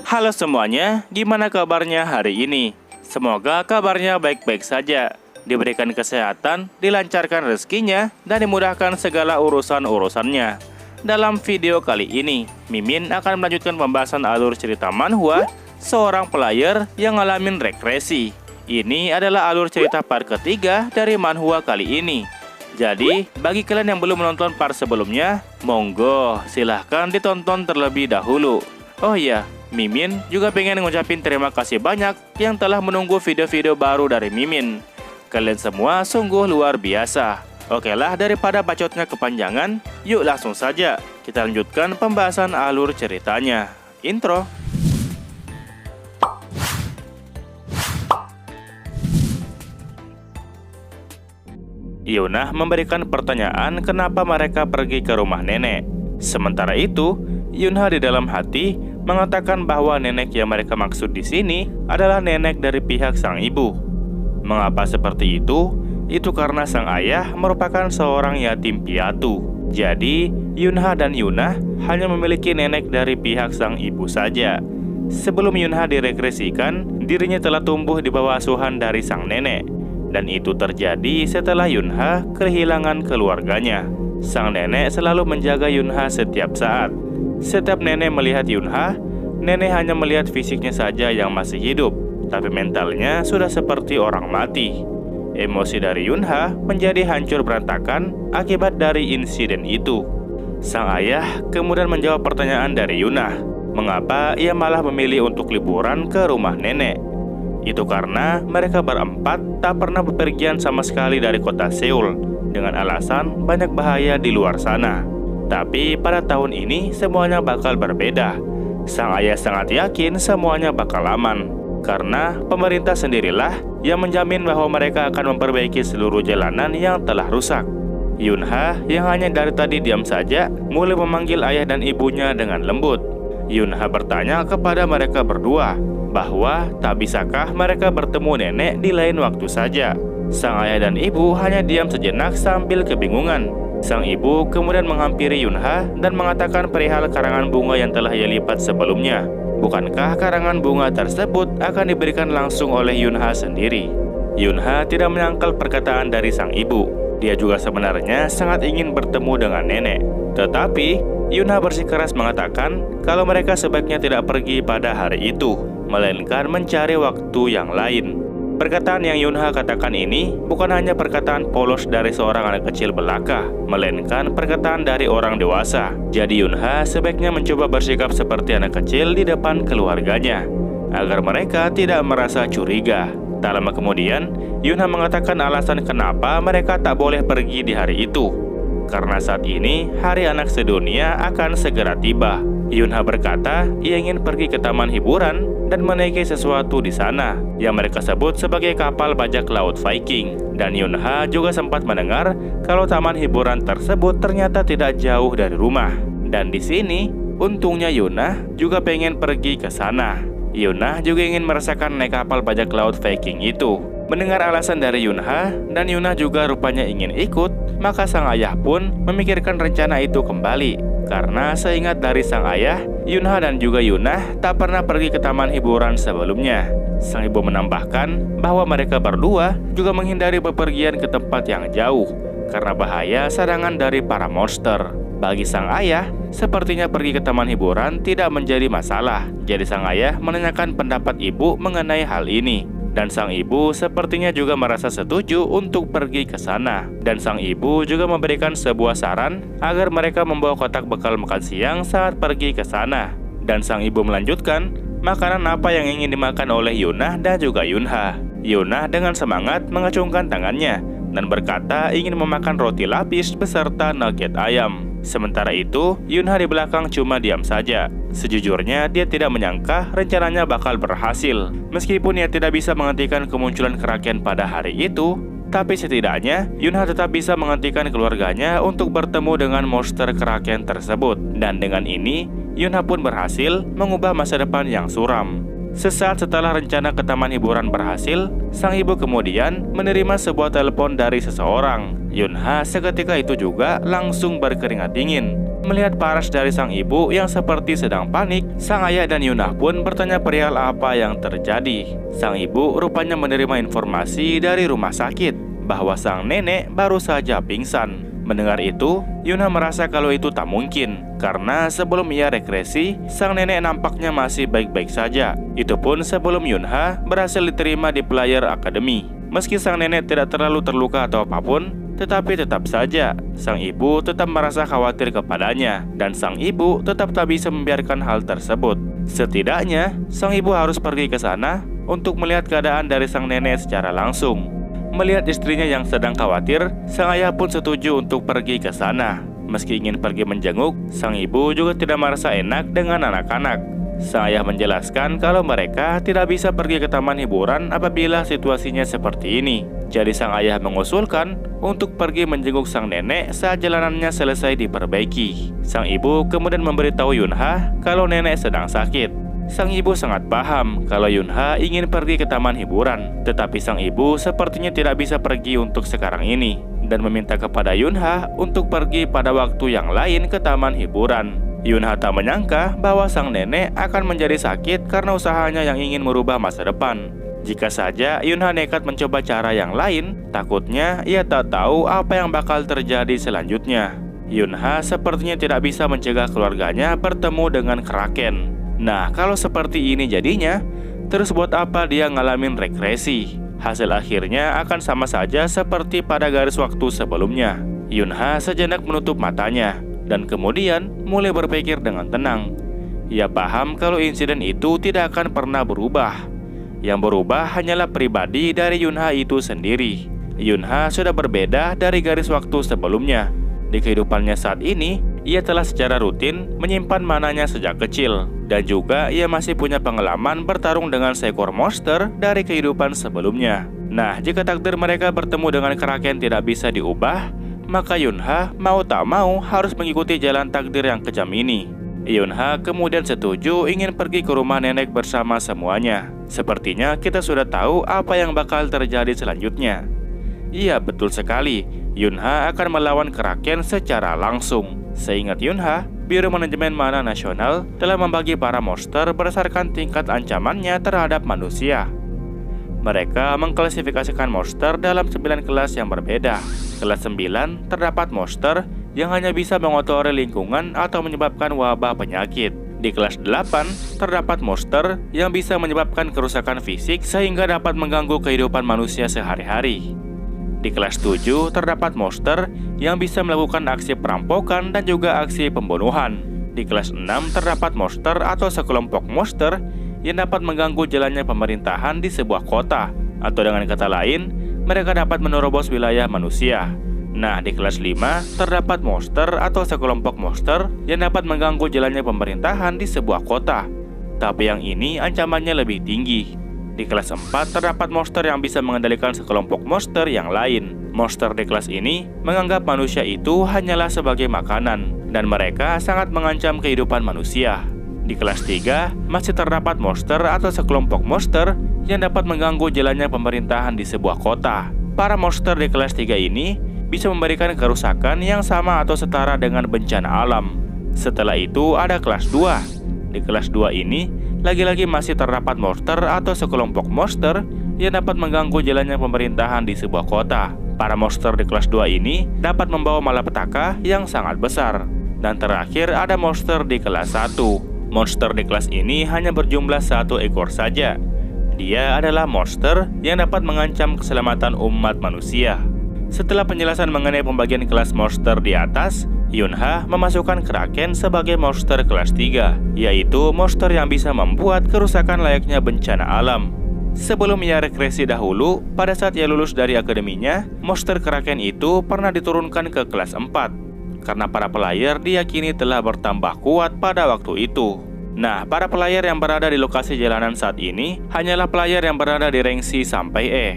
Halo semuanya, gimana kabarnya hari ini? Semoga kabarnya baik-baik saja, diberikan kesehatan, dilancarkan rezekinya, dan dimudahkan segala urusan-urusannya. Dalam video kali ini, Mimin akan melanjutkan pembahasan alur cerita manhwa seorang player yang ngalamin regresi. Ini adalah alur cerita part ketiga dari manhwa kali ini. Jadi, bagi kalian yang belum menonton part sebelumnya, monggo silahkan ditonton terlebih dahulu. Oh iya, Mimin juga pengen ngucapin terima kasih banyak yang telah menunggu video-video baru dari Mimin. Kalian semua sungguh luar biasa. Oke lah, daripada bacotnya kepanjangan, yuk langsung saja kita lanjutkan pembahasan alur ceritanya. Intro. Yunha memberikan pertanyaan kenapa mereka pergi ke rumah nenek. Sementara itu, Yunha di dalam hati mengatakan bahwa nenek yang mereka maksud di sini adalah nenek dari pihak sang ibu. Mengapa seperti itu? Itu karena sang ayah merupakan seorang yatim piatu. Jadi, Yunha dan Yunha hanya memiliki nenek dari pihak sang ibu saja. Sebelum Yunha diregresikan, dirinya telah tumbuh di bawah asuhan dari sang nenek. Dan itu terjadi setelah Yunha kehilangan keluarganya. Sang nenek selalu menjaga Yunha setiap saat. Setiap nenek melihat Yunha, nenek hanya melihat fisiknya saja yang masih hidup, tapi mentalnya sudah seperti orang mati. Emosi dari Yunha menjadi hancur berantakan akibat dari insiden itu. Sang ayah kemudian menjawab pertanyaan dari Yunha, mengapa ia malah memilih untuk liburan ke rumah nenek. Itu karena mereka berempat tak pernah bepergian sama sekali dari kota Seoul dengan alasan banyak bahaya di luar sana. Tapi pada tahun ini semuanya bakal berbeda. Sang ayah sangat yakin semuanya bakal aman, karena pemerintah sendirilah yang menjamin bahwa mereka akan memperbaiki seluruh jalanan yang telah rusak. Yunha yang hanya dari tadi diam saja mulai memanggil ayah dan ibunya dengan lembut. Yunha bertanya kepada mereka berdua bahwa tak bisakah mereka bertemu nenek di lain waktu saja. Sang ayah dan ibu hanya diam sejenak sambil kebingungan. Sang ibu kemudian menghampiri Yunha dan mengatakan perihal karangan bunga yang telah ia lipat sebelumnya. Bukankah karangan bunga tersebut akan diberikan langsung oleh Yunha sendiri? Yunha tidak menyangkal perkataan dari sang ibu. Dia juga sebenarnya sangat ingin bertemu dengan nenek. Tetapi Yunha bersikeras mengatakan kalau mereka sebaiknya tidak pergi pada hari itu, melainkan mencari waktu yang lain. Perkataan yang Yunha katakan ini bukan hanya perkataan polos dari seorang anak kecil belaka, melainkan perkataan dari orang dewasa. Jadi Yunha sebaiknya mencoba bersikap seperti anak kecil di depan keluarganya, agar mereka tidak merasa curiga. Tak lama kemudian, Yunha mengatakan alasan kenapa mereka tak boleh pergi di hari itu. Karena saat ini, Hari Anak Sedunia akan segera tiba. Yunha berkata ia ingin pergi ke taman hiburan dan menaiki sesuatu di sana yang mereka sebut sebagai kapal bajak laut Viking. Dan Yunha juga sempat mendengar kalau taman hiburan tersebut ternyata tidak jauh dari rumah. Dan di sini, untungnya Yunha juga pengen pergi ke sana. Yunha juga ingin merasakan naik kapal bajak laut Viking itu. Mendengar alasan dari Yunha, dan Yunha juga rupanya ingin ikut, maka sang ayah pun memikirkan rencana itu kembali. Karena seingat dari sang ayah, Yunha dan juga Yunha tak pernah pergi ke taman hiburan sebelumnya. Sang ibu menambahkan bahwa mereka berdua juga menghindari bepergian ke tempat yang jauh karena bahaya serangan dari para monster. Bagi sang ayah, sepertinya pergi ke taman hiburan tidak menjadi masalah. Jadi sang ayah menanyakan pendapat ibu mengenai hal ini. Dan sang ibu sepertinya juga merasa setuju untuk pergi ke sana. Dan sang ibu juga memberikan sebuah saran agar mereka membawa kotak bekal makan siang saat pergi ke sana. Dan sang ibu melanjutkan, makanan apa yang ingin dimakan oleh Yunha dan juga Yunha. Yunha dengan semangat mengacungkan tangannya dan berkata ingin memakan roti lapis beserta nugget ayam. Sementara itu, Yunha di belakang cuma diam saja. Sejujurnya, dia tidak menyangka rencananya bakal berhasil. Meskipun ia tidak bisa menghentikan kemunculan Kraken pada hari itu, tapi setidaknya Yunha tetap bisa menghentikan keluarganya untuk bertemu dengan monster Kraken tersebut. Dan dengan ini, Yunha pun berhasil mengubah masa depan yang suram. Sesaat setelah rencana ke taman hiburan berhasil, sang ibu kemudian menerima sebuah telepon dari seseorang. Yunha seketika itu juga langsung berkeringat dingin. Melihat paras dari sang ibu yang seperti sedang panik, sang ayah dan Yunha pun bertanya perihal apa yang terjadi. Sang ibu rupanya menerima informasi dari rumah sakit bahwa sang nenek baru saja pingsan. Mendengar itu, Yunha merasa kalau itu tak mungkin, karena sebelum ia regresi, sang nenek nampaknya masih baik-baik saja. Itu pun sebelum Yunha berhasil diterima di Player Academy. Meski sang nenek tidak terlalu terluka atau apapun, tetapi tetap saja, sang ibu tetap merasa khawatir kepadanya, dan sang ibu tetap tak bisa membiarkan hal tersebut. Setidaknya, sang ibu harus pergi ke sana untuk melihat keadaan dari sang nenek secara langsung. Melihat istrinya yang sedang khawatir, sang ayah pun setuju untuk pergi ke sana. Meski ingin pergi menjenguk, sang ibu juga tidak merasa enak dengan anak-anak. Sang ayah menjelaskan kalau mereka tidak bisa pergi ke taman hiburan apabila situasinya seperti ini. Jadi sang ayah mengusulkan untuk pergi menjenguk sang nenek saat jalanannya selesai diperbaiki. Sang ibu kemudian memberitahu Yunha kalau nenek sedang sakit. Sang ibu sangat paham kalau Yunha ingin pergi ke taman hiburan, tetapi sang ibu sepertinya tidak bisa pergi untuk sekarang ini dan meminta kepada Yunha untuk pergi pada waktu yang lain ke taman hiburan. Yunha tak menyangka bahwa sang nenek akan menjadi sakit karena usahanya yang ingin merubah masa depan. Jika saja Yunha nekat mencoba cara yang lain, takutnya ia tak tahu apa yang bakal terjadi selanjutnya. Yunha sepertinya tidak bisa mencegah keluarganya bertemu dengan Kraken. Nah, kalau seperti ini jadinya, terus buat apa dia ngalamin regresi? Hasil akhirnya akan sama saja seperti pada garis waktu sebelumnya. Yunha sejenak menutup matanya dan kemudian mulai berpikir dengan tenang. Ia paham kalau insiden itu tidak akan pernah berubah. Yang berubah hanyalah pribadi dari Yunha itu sendiri. Yunha sudah berbeda dari garis waktu sebelumnya. Di kehidupannya saat ini, ia telah secara rutin menyimpan mananya sejak kecil. Dan juga ia masih punya pengalaman bertarung dengan seekor monster dari kehidupan sebelumnya. Nah, jika takdir mereka bertemu dengan Kraken tidak bisa diubah, maka Yunha mau tak mau harus mengikuti jalan takdir yang kejam ini. Yunha kemudian setuju ingin pergi ke rumah nenek bersama semuanya. Sepertinya kita sudah tahu apa yang bakal terjadi selanjutnya. Iya, betul sekali. Yunha akan melawan Kraken secara langsung. Seingat Yunha, Biro Manajemen Mana Nasional telah membagi para monster berdasarkan tingkat ancamannya terhadap manusia. Mereka mengklasifikasikan monster dalam 9 kelas yang berbeda. Kelas 9 terdapat monster yang hanya bisa mengotori lingkungan atau menyebabkan wabah penyakit. Di kelas 8 terdapat monster yang bisa menyebabkan kerusakan fisik sehingga dapat mengganggu kehidupan manusia sehari-hari. Di kelas 7 terdapat monster yang bisa melakukan aksi perampokan dan juga aksi pembunuhan. Di kelas 6 terdapat monster atau sekelompok monster yang dapat mengganggu jalannya pemerintahan di sebuah kota, atau dengan kata lain, mereka dapat menerobos wilayah manusia. Nah, di kelas 5 terdapat monster atau sekelompok monster yang dapat mengganggu jalannya pemerintahan di sebuah kota. Tapi yang ini ancamannya lebih tinggi. Di kelas 4 terdapat monster yang bisa mengendalikan sekelompok monster yang lain. Monster di kelas ini menganggap manusia itu hanyalah sebagai makanan, dan mereka sangat mengancam kehidupan manusia. Di kelas 3 masih terdapat monster atau sekelompok monster yang dapat mengganggu jalannya pemerintahan di sebuah kota. Para monster di kelas 3 ini bisa memberikan kerusakan yang sama atau setara dengan bencana alam. Setelah itu ada kelas 2. Di kelas 2 ini lagi-lagi masih terdapat monster atau sekelompok monster yang dapat mengganggu jalannya pemerintahan di sebuah kota. Para monster di kelas 2 ini dapat membawa malapetaka yang sangat besar. Dan terakhir ada monster di kelas 1. Monster di kelas ini hanya berjumlah 1 ekor saja. Dia adalah monster yang dapat mengancam keselamatan umat manusia. Setelah penjelasan mengenai pembagian kelas monster di atas, Yunha memasukkan Kraken sebagai monster kelas 3, yaitu monster yang bisa membuat kerusakan layaknya bencana alam. Sebelum ia regresi dahulu, pada saat ia lulus dari akademinya, monster Kraken itu pernah diturunkan ke kelas 4. Karena para player diyakini telah bertambah kuat pada waktu itu. Nah, para player yang berada di lokasi jalanan saat ini hanyalah player yang berada di rank C sampai E.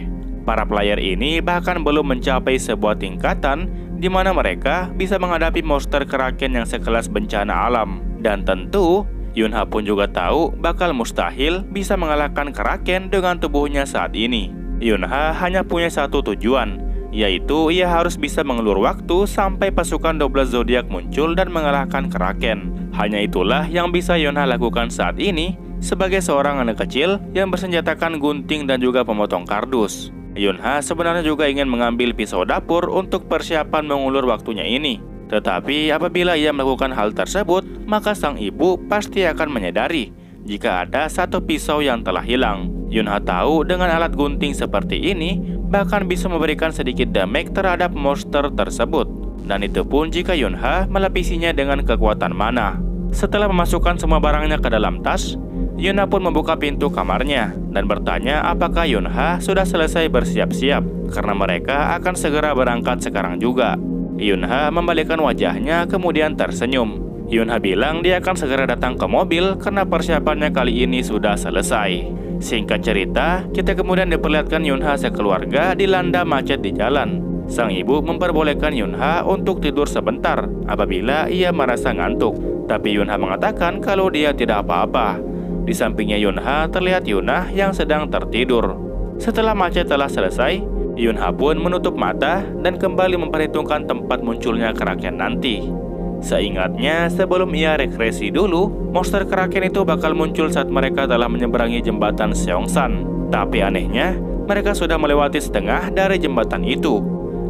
Para player ini bahkan belum mencapai sebuah tingkatan di mana mereka bisa menghadapi monster Kraken yang sekelas bencana alam. Dan tentu, Yunha pun juga tahu bakal mustahil bisa mengalahkan Kraken dengan tubuhnya saat ini. Yunha hanya punya satu tujuan, yaitu ia harus bisa mengulur waktu sampai pasukan 12 zodiak muncul dan mengalahkan Kraken. Hanya itulah yang bisa Yonha lakukan saat ini sebagai seorang anak kecil yang bersenjatakan gunting dan juga pemotong kardus. Yonha sebenarnya juga ingin mengambil pisau dapur untuk persiapan mengulur waktunya ini. Tetapi apabila ia melakukan hal tersebut, maka sang ibu pasti akan menyadari jika ada satu pisau yang telah hilang. Yonha tahu dengan alat gunting seperti ini bahkan bisa memberikan sedikit damage terhadap monster tersebut. Dan itu pun jika Yonha melapisinya dengan kekuatan mana. Setelah memasukkan semua barangnya ke dalam tas, Yonha pun membuka pintu kamarnya dan bertanya apakah Yonha sudah selesai bersiap-siap karena mereka akan segera berangkat sekarang juga. Yonha membalikkan wajahnya kemudian tersenyum. Yonha bilang dia akan segera datang ke mobil karena persiapannya kali ini sudah selesai. Singkat cerita, kita kemudian diperlihatkan Yonha sekeluarga dilanda macet di jalan. Sang ibu memperbolehkan Yonha untuk tidur sebentar apabila ia merasa ngantuk. Tapi Yonha mengatakan kalau dia tidak apa-apa. Di sampingnya Yonha terlihat Yunah yang sedang tertidur. Setelah macet telah selesai, Yonha pun menutup mata dan kembali memperhitungkan tempat munculnya Kraken nanti. Seingatnya, sebelum ia regresi dulu, monster Kraken itu bakal muncul saat mereka telah menyeberangi jembatan Seongsan. Tapi anehnya, mereka sudah melewati setengah dari jembatan itu,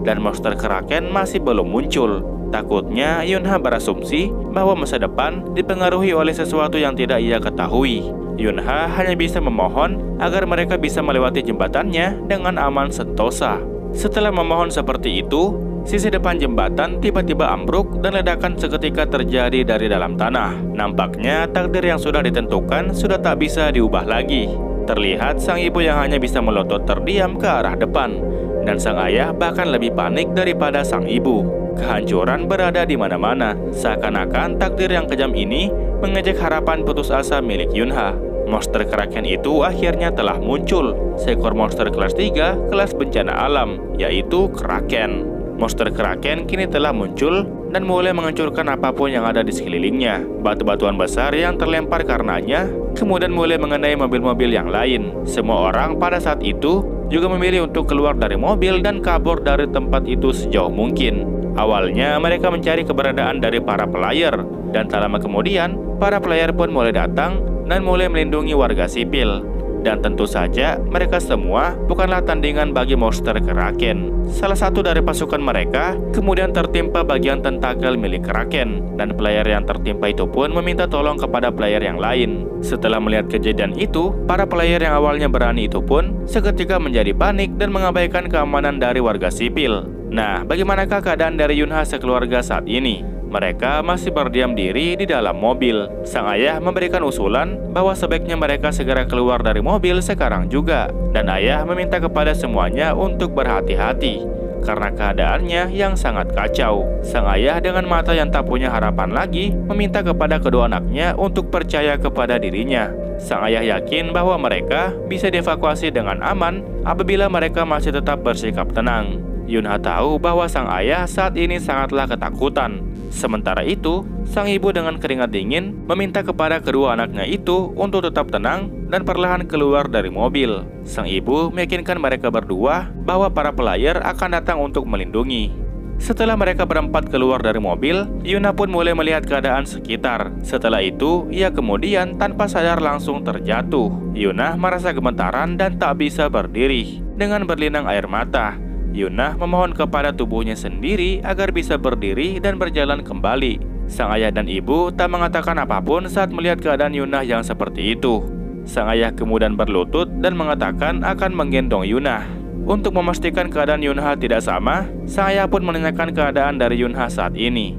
dan monster Kraken masih belum muncul. Takutnya, Yonha berasumsi bahwa masa depan dipengaruhi oleh sesuatu yang tidak ia ketahui. Yonha hanya bisa memohon agar mereka bisa melewati jembatannya dengan aman sentosa. Setelah memohon seperti itu, sisi depan jembatan tiba-tiba ambruk dan ledakan seketika terjadi dari dalam tanah. Nampaknya takdir yang sudah ditentukan sudah tak bisa diubah lagi. Terlihat sang ibu yang hanya bisa melotot terdiam ke arah depan, dan sang ayah bahkan lebih panik daripada sang ibu. Kehancuran berada di mana-mana, seakan-akan takdir yang kejam ini mengejek harapan putus asa milik Yonha. Monster Kraken itu akhirnya telah muncul, seekor monster kelas 3 kelas bencana alam, yaitu Kraken. Monster Kraken kini telah muncul dan mulai menghancurkan apapun yang ada di sekelilingnya. Batu-batuan besar yang terlempar karenanya kemudian mulai mengenai mobil-mobil yang lain. Semua orang pada saat itu juga memilih untuk keluar dari mobil dan kabur dari tempat itu sejauh mungkin. Awalnya mereka mencari keberadaan dari para player, dan tak lama kemudian para player pun mulai datang dan mulai melindungi warga sipil. Dan tentu saja mereka semua bukanlah tandingan bagi monster Kraken. Salah satu dari pasukan mereka kemudian tertimpa bagian tentakel milik Kraken, dan player yang tertimpa itu pun meminta tolong kepada player yang lain. Setelah melihat kejadian itu, para player yang awalnya berani itu pun seketika menjadi panik dan mengabaikan keamanan dari warga sipil. Nah, bagaimanakah keadaan dari Yonha sekeluarga saat ini? Mereka masih berdiam diri di dalam mobil. Sang ayah memberikan usulan bahwa sebaiknya mereka segera keluar dari mobil sekarang juga. Dan ayah meminta kepada semuanya untuk berhati-hati karena keadaannya yang sangat kacau. Sang ayah dengan mata yang tak punya harapan lagi meminta kepada kedua anaknya untuk percaya kepada dirinya. Sang ayah yakin bahwa mereka bisa dievakuasi dengan aman apabila mereka masih tetap bersikap tenang. Yonha tahu bahwa sang ayah saat ini sangatlah ketakutan. Sementara itu, sang ibu dengan keringat dingin meminta kepada kedua anaknya itu untuk tetap tenang dan perlahan keluar dari mobil. Sang ibu meyakinkan mereka berdua bahwa para player akan datang untuk melindungi. Setelah mereka berempat keluar dari mobil, Yonha pun mulai melihat keadaan sekitar. Setelah itu, ia kemudian tanpa sadar langsung terjatuh. Yonha merasa gemetaran dan tak bisa berdiri. Dengan berlinang air mata, Yonha memohon kepada tubuhnya sendiri agar bisa berdiri dan berjalan kembali. Sang ayah dan ibu tak mengatakan apapun saat melihat keadaan Yonha yang seperti itu. Sang ayah kemudian berlutut dan mengatakan akan menggendong Yonha. Untuk memastikan keadaan Yonha tidak sama, sang ayah pun menanyakan keadaan dari Yonha saat ini.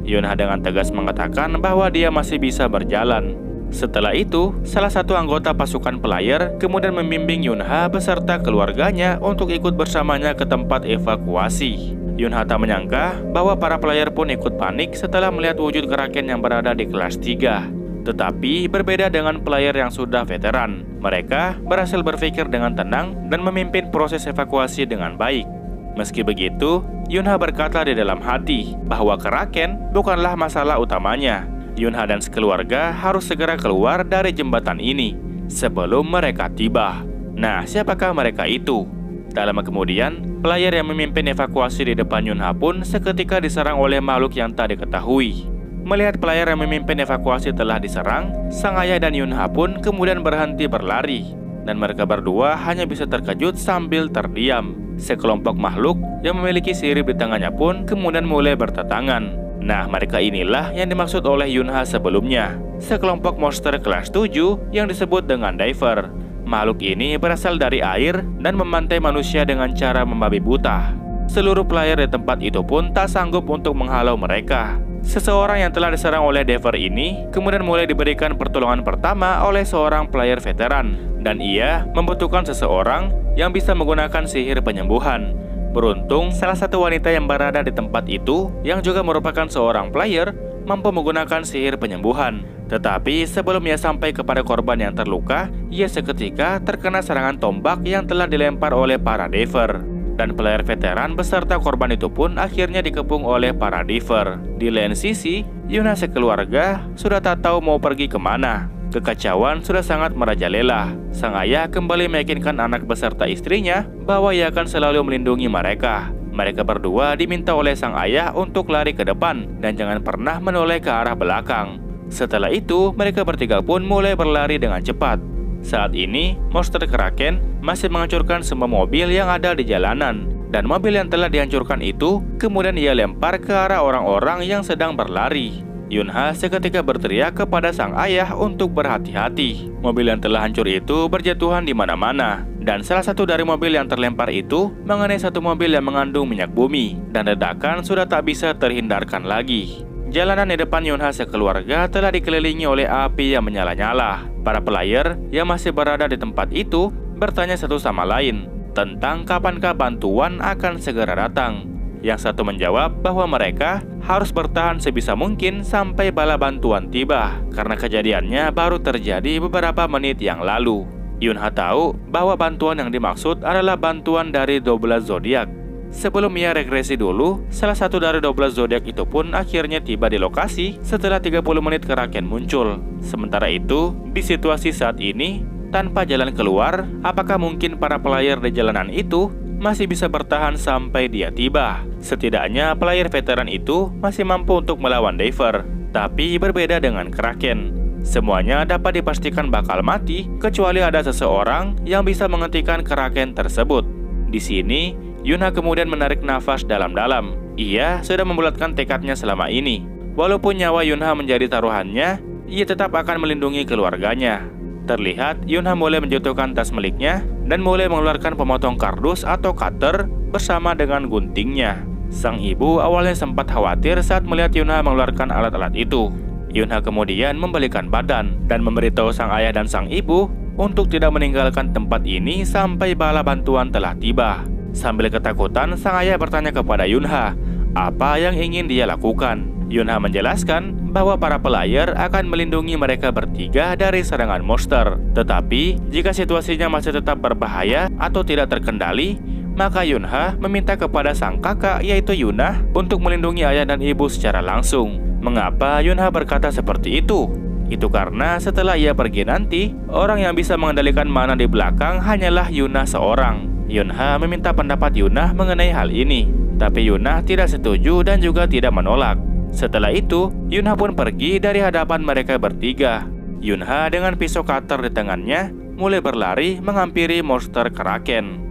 Yonha dengan tegas mengatakan bahwa dia masih bisa berjalan. Setelah itu, salah satu anggota pasukan player kemudian membimbing Yonha beserta keluarganya untuk ikut bersamanya ke tempat evakuasi. Yonha tak menyangka bahwa para player pun ikut panik setelah melihat wujud Kraken yang berada di kelas 3. Tetapi berbeda dengan player yang sudah veteran, mereka berhasil berpikir dengan tenang dan memimpin proses evakuasi dengan baik. Meski begitu, Yonha berkata di dalam hati bahwa Kraken bukanlah masalah utamanya. Yonha dan sekeluarga harus segera keluar dari jembatan ini sebelum mereka tiba. Nah, siapakah mereka itu? Tak lama kemudian, player yang memimpin evakuasi di depan Yunha pun seketika diserang oleh makhluk yang tak diketahui. Melihat player yang memimpin evakuasi telah diserang, sang ayah dan Yunha pun kemudian berhenti berlari. Dan mereka berdua hanya bisa terkejut sambil terdiam. Sekelompok makhluk yang memiliki sirip di tangannya pun kemudian mulai berdatangan. Nah, mereka inilah yang dimaksud oleh Yunha sebelumnya. Sekelompok monster kelas 7 yang disebut dengan diver. Makhluk ini berasal dari air dan memantai manusia dengan cara membabi buta. Seluruh player di tempat itu pun tak sanggup untuk menghalau mereka. Seseorang yang telah diserang oleh diver ini kemudian mulai diberikan pertolongan pertama oleh seorang player veteran, dan ia membutuhkan seseorang yang bisa menggunakan sihir penyembuhan. Beruntung salah satu wanita yang berada di tempat itu, yang juga merupakan seorang player, mampu menggunakan sihir penyembuhan. Tetapi sebelum ia sampai kepada korban yang terluka, ia seketika terkena serangan tombak yang telah dilempar oleh para diver. Dan player veteran beserta korban itu pun akhirnya dikepung oleh para diver. Di lain sisi, Yunha sekeluarga sudah tak tahu mau pergi kemana. Kekacauan sudah sangat merajalela. Sang ayah kembali meyakinkan anak beserta istrinya bahwa ia akan selalu melindungi mereka. Mereka berdua diminta oleh sang ayah untuk lari ke depan dan jangan pernah menoleh ke arah belakang. Setelah itu, mereka bertiga pun mulai berlari dengan cepat. Saat ini, monster Kraken masih menghancurkan semua mobil yang ada di jalanan. Dan mobil yang telah dihancurkan itu kemudian ia lempar ke arah orang-orang yang sedang berlari. Yunha seketika berteriak kepada sang ayah untuk berhati-hati. Mobil yang telah hancur itu berjatuhan di mana-mana. Dan salah satu dari mobil yang terlempar itu mengenai satu mobil yang mengandung minyak bumi. Dan ledakan sudah tak bisa terhindarkan lagi. Jalanan di depan Yunha sekeluarga telah dikelilingi oleh api yang menyala-nyala. Para player yang masih berada di tempat itu bertanya satu sama lain tentang kapankah bantuan akan segera datang. Yang satu menjawab bahwa mereka harus bertahan sebisa mungkin sampai bala bantuan tiba, karena kejadiannya baru terjadi beberapa menit yang lalu. Yunha tahu bahwa bantuan yang dimaksud adalah bantuan dari 12 zodiak. Sebelum ia regresi dulu, salah satu dari 12 zodiak itu pun akhirnya tiba di lokasi setelah 30 menit Kraken muncul. Sementara itu, di situasi saat ini, tanpa jalan keluar, apakah mungkin para player di jalanan itu masih bisa bertahan sampai dia tiba? Setidaknya player veteran itu masih mampu untuk melawan diver, tapi berbeda dengan Kraken. Semuanya dapat dipastikan bakal mati kecuali ada seseorang yang bisa menghentikan Kraken tersebut. Di sini, Yunha kemudian menarik nafas dalam-dalam. Ia sudah membulatkan tekadnya selama ini. Walaupun nyawa Yunha menjadi taruhannya, ia tetap akan melindungi keluarganya. Terlihat Yunha mulai menjatuhkan tas miliknya dan mulai mengeluarkan pemotong kardus atau cutter bersama dengan guntingnya. Sang ibu awalnya sempat khawatir saat melihat Yunha mengeluarkan alat-alat itu. Yunha kemudian membalikan badan dan memberitahu sang ayah dan sang ibu untuk tidak meninggalkan tempat ini sampai bala bantuan telah tiba. Sambil ketakutan, sang ayah bertanya kepada Yunha apa yang ingin dia lakukan. Yunha menjelaskan bahwa para player akan melindungi mereka bertiga dari serangan monster. Tetapi, jika situasinya masih tetap berbahaya atau tidak terkendali, maka Yunha meminta kepada sang kakak yaitu Yunah untuk melindungi ayah dan ibu secara langsung. Mengapa Yunha berkata seperti itu? Itu karena setelah ia pergi nanti, orang yang bisa mengendalikan mana di belakang hanyalah Yunah seorang. Yunha meminta pendapat Yunah mengenai hal ini, tapi Yunah tidak setuju dan juga tidak menolak. Setelah itu, Yunha pun pergi dari hadapan mereka bertiga. Yunha dengan pisau cutter di tangannya mulai berlari menghampiri monster Kraken.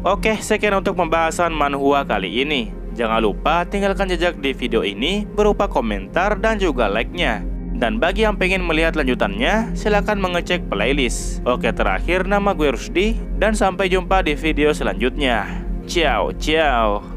Oke, sekian untuk pembahasan manhwa kali ini. Jangan lupa tinggalkan jejak di video ini berupa komentar dan juga like-nya. Dan bagi yang pengen melihat lanjutannya, silahkan mengecek playlist. Oke, terakhir nama gue Rusdi, dan sampai jumpa di video selanjutnya. Ciao, ciao.